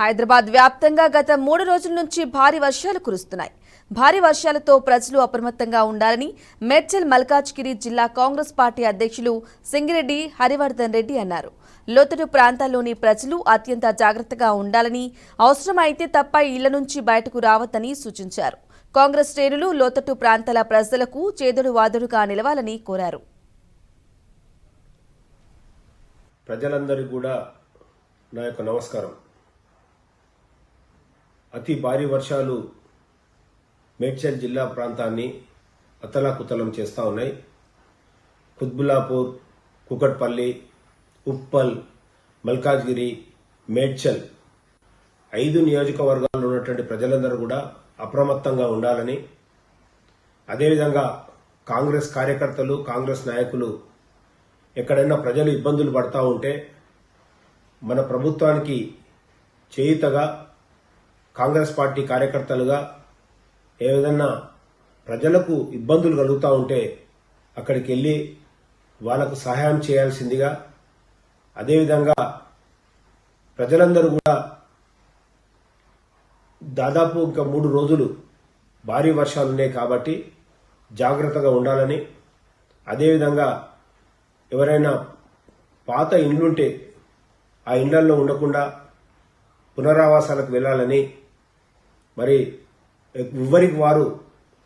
హైదరాబాద్ వ్యాప్తంగా గత 3 రోజుల నుంచి భారీ వర్షాలు కురుస్తున్నాయి. భారీ వర్షాలతో ప్రజలు అప్రమత్తంగా ఉండాలని మేడ్చల్ మల్కాజ్గిరి జిల్లా కాంగ్రెస్ పార్టీ అధ్యక్షులు సింగిరెడ్డి హరివర్ధన్ రెడ్డి అన్నారు. లోతట్టు ప్రాంతాల్లోని ప్రజలు అత్యంత జాగ్రత్తగా ఉండాలని, అవసరమైతే తప్ప ఇళ్ల నుంచి బయటకు రావద్దని సూచించారు. కాంగ్రెస్ శ్రేణులు లోతట్టు ప్రాంతాల ప్రజలకు చేదోడు వాదోడుగా నిలవాలని కోరారు. ప్రజలందరికీ కూడా నా యొక్క నమస్కారం. అతి భారీ వర్షాలు మేడ్చల్ జిల్లా ప్రాంతాన్ని అతలాకుతలం చేస్తూ ఉన్నాయి. కుత్బుల్లాపూర్, కుకట్పల్లి, ఉప్పల్, మల్కాజ్గిరి, మేడ్చల్ 5 నియోజకవర్గాల్లో ఉన్నటువంటి ప్రజలందరూ కూడా అప్రమత్తంగా ఉండాలని, అదేవిధంగా కాంగ్రెస్ కార్యకర్తలు, కాంగ్రెస్ నాయకులు ఎక్కడైనా ప్రజలు ఇబ్బందులు పడతా ఉంటే మన ప్రభుత్వానికి చేయుతగా కాంగ్రెస్ పార్టీ కార్యకర్తలుగా ఏ విధంగా ప్రజలకు ఇబ్బందులు కలుగుతూ ఉంటే అక్కడికి వెళ్ళి వాళ్లకు సహాయం చేయాల్సిందిగా, అదేవిధంగా ప్రజలందరూ కూడా దాదాపు ఇంకా 3 రోజులు భారీ వర్షాలు ఉన్నాయి కాబట్టి జాగ్రత్తగా ఉండాలని, అదేవిధంగా ఎవరైనా పాత ఇండ్లుంటే ఆ ఇండ్లలో ఉండకుండా పునరావాసాలకు వెళ్లాలని, మరి ఎవరికి వారు